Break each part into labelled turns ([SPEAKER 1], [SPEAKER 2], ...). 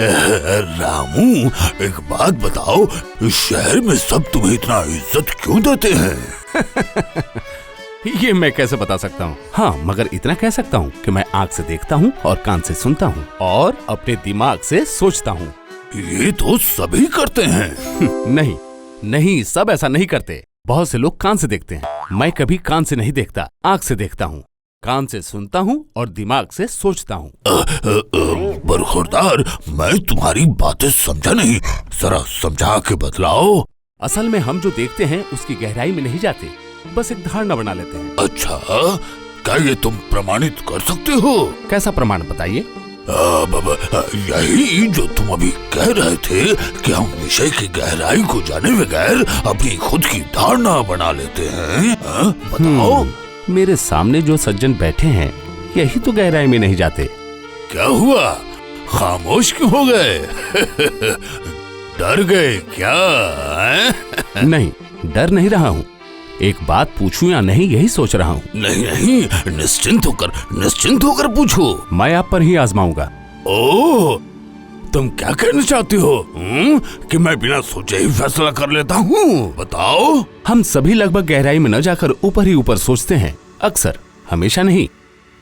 [SPEAKER 1] रामू, एक बात बताओ, इस शहर में सब तुम्हें इतना इज्जत क्यों देते हैं?
[SPEAKER 2] ये मैं कैसे बता सकता हूँ। हाँ, मगर इतना कह सकता हूँ कि मैं आँख से देखता हूँ और कान से सुनता हूँ और अपने दिमाग से सोचता हूँ।
[SPEAKER 1] ये तो सभी करते हैं।
[SPEAKER 2] नहीं नहीं, सब ऐसा नहीं करते। बहुत से लोग कान से देखते हैं, मैं कभी कान से नहीं देखता, आँख से देखता हूँ, कान से सुनता हूँ और दिमाग से सोचता हूँ।
[SPEAKER 1] बरखुरदार, मैं तुम्हारी बातें समझा नहीं, जरा समझा के बतलाओ।
[SPEAKER 2] असल में हम जो देखते हैं उसकी गहराई में नहीं जाते, बस एक धारणा बना लेते हैं।
[SPEAKER 1] अच्छा, क्या ये तुम प्रमाणित कर सकते हो?
[SPEAKER 2] कैसा प्रमाण बताइए?
[SPEAKER 1] यही जो तुम अभी कह रहे थे कि हम विषय की गहराई को जाने बगैर अपनी खुद की धारणा बना लेते हैं। बताओ।
[SPEAKER 2] मेरे सामने जो सज्जन बैठे हैं यही तो गहराई में नहीं जाते।
[SPEAKER 1] क्या हुआ, खामोश क्यों हो गए? डर गए क्या?
[SPEAKER 2] नहीं, डर नहीं रहा हूँ। एक बात पूछूं या नहीं, यही सोच रहा हूँ।
[SPEAKER 1] नहीं नहीं, निश्चिंत होकर पूछो।
[SPEAKER 2] मैं आप पर ही आजमाऊंगा।
[SPEAKER 1] ओह, तुम क्या कहना चाहते हो? कि मैं बिना सोचे ही फैसला कर लेता हूँ? बताओ।
[SPEAKER 2] हम सभी लगभग गहराई में न जाकर ऊपर ही ऊपर सोचते हैं, अक्सर, हमेशा नहीं।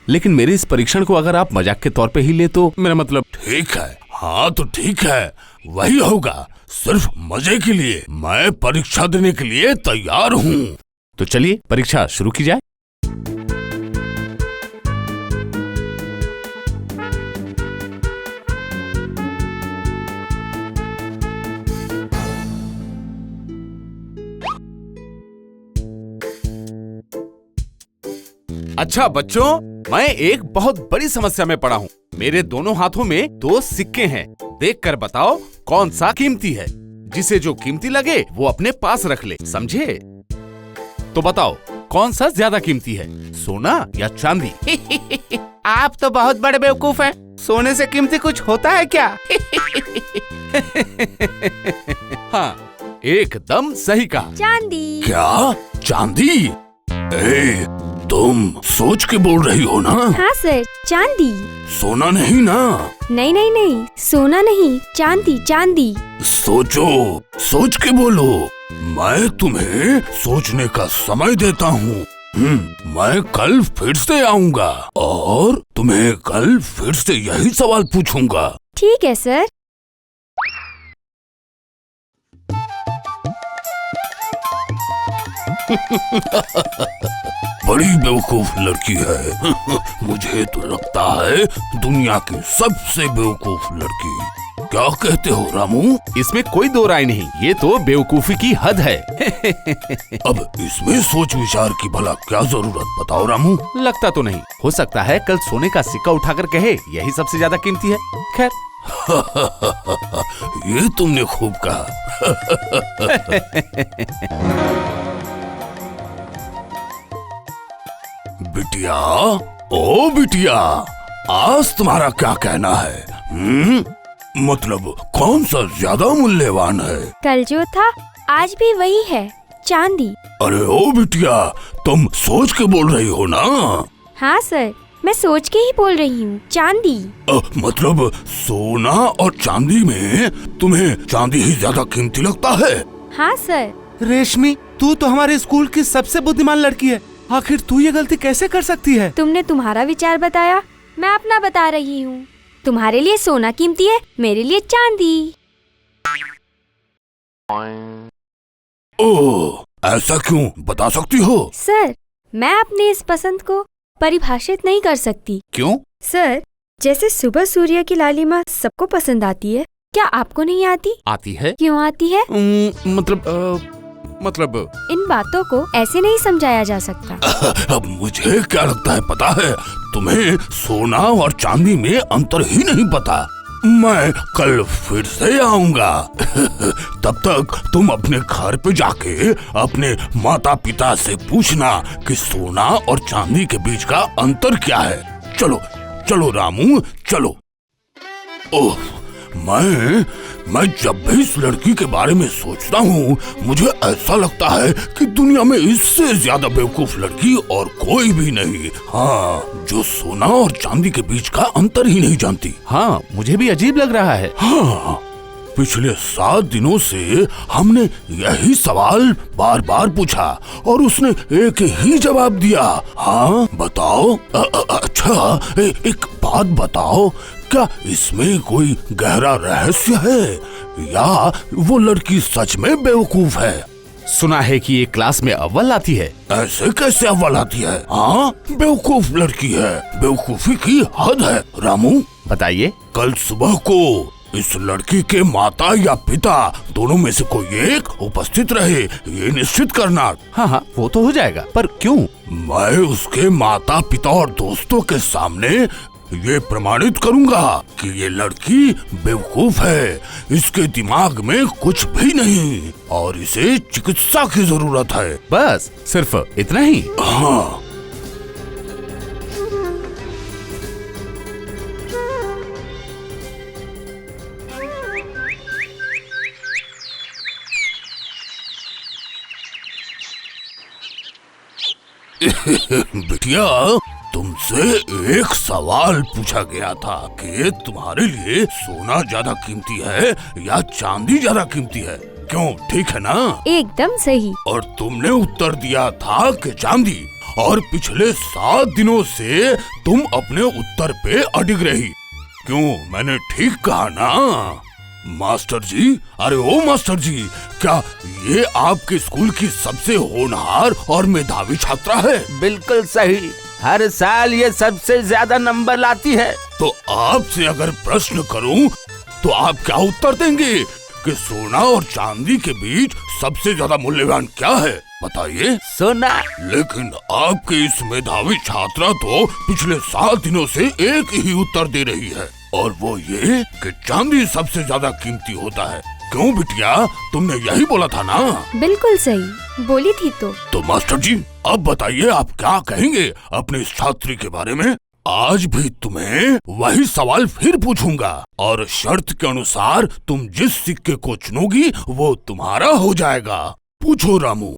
[SPEAKER 2] लेकिन मेरे इस परीक्षण को अगर आप मजाक के तौर पे ही ले तो मेरा मतलब।
[SPEAKER 1] ठीक है, हाँ तो ठीक है, वही होगा, सिर्फ मजे के लिए। मैं परीक्षा देने के लिए तैयार हूँ।
[SPEAKER 2] तो चलिए परीक्षा शुरू की जाए। अच्छा बच्चों, मैं एक बहुत बड़ी समस्या में पड़ा हूँ। मेरे दोनों हाथों में 2 सिक्के हैं। देखकर बताओ कौन सा कीमती है। जिसे जो कीमती लगे वो अपने पास रख ले, समझे? तो बताओ कौन सा ज्यादा कीमती है, सोना या चांदी?
[SPEAKER 3] आप तो बहुत बड़े बेवकूफ हैं। सोने से कीमती कुछ होता है क्या?
[SPEAKER 2] हाँ, एकदम सही कहा।
[SPEAKER 4] चांदी।
[SPEAKER 1] क्या? चांदी? तुम सोच के बोल रही हो ना?
[SPEAKER 4] हाँ सर, चांदी।
[SPEAKER 1] सोना नहीं ना?
[SPEAKER 4] नहीं नहीं नहीं, सोना नहीं, चांदी चांदी।
[SPEAKER 1] सोचो, सोच के बोलो। मैं तुम्हें सोचने का समय देता हूँ। मैं कल फिर से आऊँगा और तुम्हें कल फिर से यही सवाल पूछूंगा।
[SPEAKER 4] ठीक है सर।
[SPEAKER 1] बड़ी बेवकूफ लड़की है। मुझे तो लगता है दुनिया की सबसे बेवकूफ लड़की। क्या कहते हो रामू?
[SPEAKER 2] इसमें कोई दो राय नहीं, ये तो बेवकूफी की हद है।
[SPEAKER 1] अब इसमें सोच विचार की भला क्या जरूरत, बताओ रामू?
[SPEAKER 2] लगता तो नहीं। हो सकता है कल सोने का सिक्का उठाकर कहे यही सबसे ज्यादा कीमती है। खैर।
[SPEAKER 1] ये तुमने खूब कहा। बिटिया, ओ बिटिया, आज तुम्हारा क्या कहना है? मतलब कौन सा ज्यादा मूल्यवान है?
[SPEAKER 4] कल जो था आज भी वही है, चांदी।
[SPEAKER 1] अरे ओ बिटिया, तुम सोच के बोल रही हो ना?
[SPEAKER 4] हाँ सर, मैं सोच के ही बोल रही हूँ, चांदी।
[SPEAKER 1] मतलब सोना और चांदी में तुम्हें चांदी ही ज्यादा कीमती लगता है?
[SPEAKER 4] हाँ सर।
[SPEAKER 2] रेशमी, तू तो हमारे स्कूल की सबसे बुद्धिमान लड़की है। आखिर तू ये गलती कैसे कर सकती है?
[SPEAKER 4] तुमने तुम्हारा विचार बताया, मैं अपना बता रही हूँ। तुम्हारे लिए सोना कीमती है, मेरे लिए चांदी।
[SPEAKER 1] ओह, ऐसा क्यों, बता सकती हो?
[SPEAKER 4] सर, मैं अपनी इस पसंद को परिभाषित नहीं कर सकती।
[SPEAKER 2] क्यों?
[SPEAKER 4] सर, जैसे सुबह सूर्य की लालिमा सबको पसंद आती है, क्या आपको नहीं आती?
[SPEAKER 2] आती है।
[SPEAKER 4] क्यों आती है?
[SPEAKER 2] मतलब
[SPEAKER 4] इन बातों को ऐसे नहीं समझाया जा सकता।
[SPEAKER 1] अब मुझे क्या लगता है पता है, तुम्हें सोना और चांदी में अंतर ही नहीं पता। मैं कल फिर से आऊंगा। तब तक तुम अपने घर पे जाके अपने माता पिता से पूछना कि सोना और चांदी के बीच का अंतर क्या है। चलो चलो रामू, चलो। ओह, मैं जब भी इस लड़की के बारे में सोचता हूँ मुझे ऐसा लगता है कि दुनिया में इससे ज्यादा बेवकूफ लड़की और कोई भी नहीं। हाँ, जो सोना और चांदी के बीच का अंतर ही नहीं जानती।
[SPEAKER 2] हाँ, मुझे भी अजीब लग रहा है।
[SPEAKER 1] हाँ, पिछले 7 दिनों से हमने यही सवाल बार बार पूछा और उसने एक ही जवाब दिया। हाँ बताओ। अच्छा, एक बात बताओ, क्या इसमें कोई गहरा रहस्य है या वो लड़की सच में बेवकूफ है?
[SPEAKER 2] सुना है कि ये क्लास में अव्वल आती है।
[SPEAKER 1] ऐसे कैसे अव्वल आती है? हाँ, बेवकूफ लड़की है, बेवकूफी की हद है। रामू
[SPEAKER 2] बताइए।
[SPEAKER 1] कल सुबह को इस लड़की के माता या पिता दोनों में से कोई एक उपस्थित रहे, ये निश्चित करना।
[SPEAKER 2] हाँ, वो तो हो जाएगा, पर क्यों?
[SPEAKER 1] मैं उसके माता पिता और दोस्तों के सामने ये प्रमाणित करूंगा कि ये लड़की बेवकूफ है, इसके दिमाग में कुछ भी नहीं और इसे चिकित्सा की जरूरत है।
[SPEAKER 2] बस सिर्फ इतना ही?
[SPEAKER 1] हाँ। बिटिया, तुमसे एक सवाल पूछा गया था कि तुम्हारे लिए सोना ज्यादा कीमती है या चांदी ज्यादा कीमती है। क्यों, ठीक है ना?
[SPEAKER 4] एकदम सही।
[SPEAKER 1] और तुमने उत्तर दिया था कि चांदी, और पिछले 7 दिनों से तुम अपने उत्तर पे अडिग रही। क्यों, मैंने ठीक कहा ना? मास्टर जी, अरे ओ मास्टर जी, क्या ये आपके स्कूल की सबसे होनहार और मेधावी छात्रा है?
[SPEAKER 3] बिल्कुल सही, हर साल ये सबसे ज्यादा नंबर लाती है।
[SPEAKER 1] तो आपसे अगर प्रश्न करूं तो आप क्या उत्तर देंगे कि सोना और चांदी के बीच सबसे ज्यादा मूल्यवान क्या है? बताइए।
[SPEAKER 3] सोना।
[SPEAKER 1] लेकिन आपकी इस मेधावी छात्रा तो पिछले 7 दिनों से एक ही उत्तर दे रही है, और वो ये कि चांदी सबसे ज्यादा कीमती होता है। क्यों बिटिया, तुमने यही बोला था ना?
[SPEAKER 4] बिल्कुल सही बोली थी। तो
[SPEAKER 1] मास्टर जी, अब बताइए आप क्या कहेंगे अपनी इस छात्री के बारे में? आज भी तुम्हें वही सवाल फिर पूछूंगा और शर्त के अनुसार तुम जिस सिक्के को चुनोगी वो तुम्हारा हो जाएगा। पूछो रामू।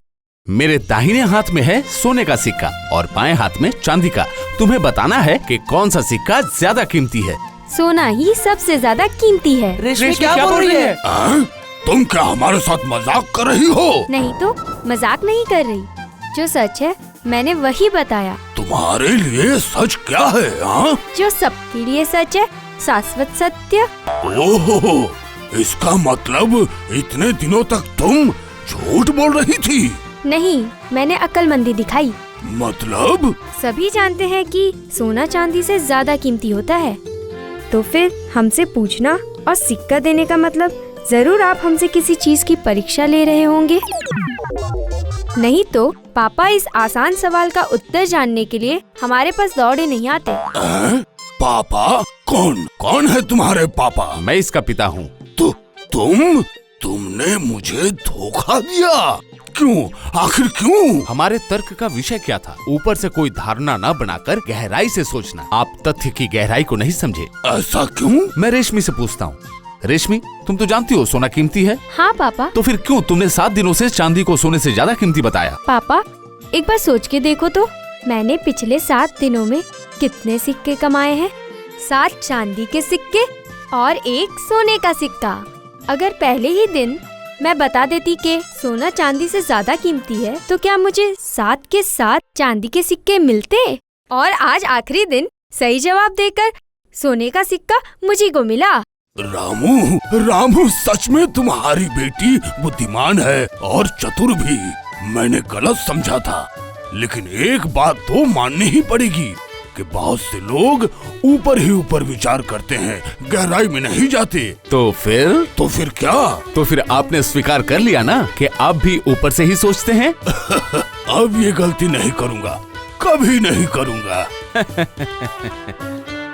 [SPEAKER 2] मेरे दाहिने हाथ में है सोने का सिक्का और बाएं हाथ में चांदी का। तुम्हें बताना है कि कौन सा सिक्का ज्यादा कीमती है।
[SPEAKER 4] सोना ही सबसे ज्यादा कीमती है।
[SPEAKER 3] रेशमी क्या बोल रही है?
[SPEAKER 1] तुम क्या हमारे साथ मजाक कर रही हो?
[SPEAKER 4] नहीं तो मजाक नहीं कर रही, जो सच है मैंने वही बताया।
[SPEAKER 1] तुम्हारे लिए सच क्या है? हाँ,
[SPEAKER 4] जो सबके लिए सच है, शाश्वत सत्य।
[SPEAKER 1] ओहो, इसका मतलब इतने दिनों तक तुम झूठ बोल रही थी?
[SPEAKER 4] नहीं, मैंने अक्लमंदी दिखाई।
[SPEAKER 1] मतलब?
[SPEAKER 4] सभी जानते हैं कि सोना चांदी से ज्यादा कीमती होता है, तो फिर हमसे पूछना और सिक्का देने का मतलब जरूर आप हमसे किसी चीज की परीक्षा ले रहे होंगे। नहीं तो पापा इस आसान सवाल का उत्तर जानने के लिए हमारे पास दौड़े नहीं आते।
[SPEAKER 1] पापा? कौन है तुम्हारे पापा?
[SPEAKER 2] मैं इसका पिता हूँ।
[SPEAKER 1] तुमने मुझे धोखा दिया? क्यों? आखिर क्यों?
[SPEAKER 2] हमारे तर्क का विषय क्या था? ऊपर से कोई धारणा न बनाकर गहराई से सोचना। आप तथ्य की गहराई को नहीं समझे।
[SPEAKER 1] ऐसा क्यों?
[SPEAKER 2] मैं रेशमी से पूछता हूँ। रेशमी, तुम तो जानती हो सोना कीमती है।
[SPEAKER 4] हाँ पापा।
[SPEAKER 2] तो फिर क्यों तुमने 7 दिनों से चांदी को सोने से ज्यादा कीमती बताया?
[SPEAKER 4] पापा, एक बार सोच के देखो तो, मैंने पिछले 7 दिनों में कितने सिक्के कमाए हैं? 7 चांदी के सिक्के और 1 सोने का सिक्का। अगर पहले ही दिन मैं बता देती कि सोना चांदी से ज्यादा कीमती है, तो क्या मुझे 7 के 7 चांदी के सिक्के मिलते? और आज आखिरी दिन सही जवाब देकर सोने का सिक्का मुझे को मिला।
[SPEAKER 1] रामू, सच में तुम्हारी बेटी बुद्धिमान है और चतुर भी। मैंने गलत समझा था, लेकिन एक बात तो माननी ही पड़ेगी कि बहुत से लोग ऊपर ही ऊपर विचार करते हैं, गहराई में नहीं जाते।
[SPEAKER 2] तो फिर
[SPEAKER 1] क्या?
[SPEAKER 2] तो फिर आपने स्वीकार कर लिया ना कि आप भी ऊपर से ही सोचते हैं।
[SPEAKER 1] अब ये गलती नहीं करूँगा, कभी नहीं करूँगा।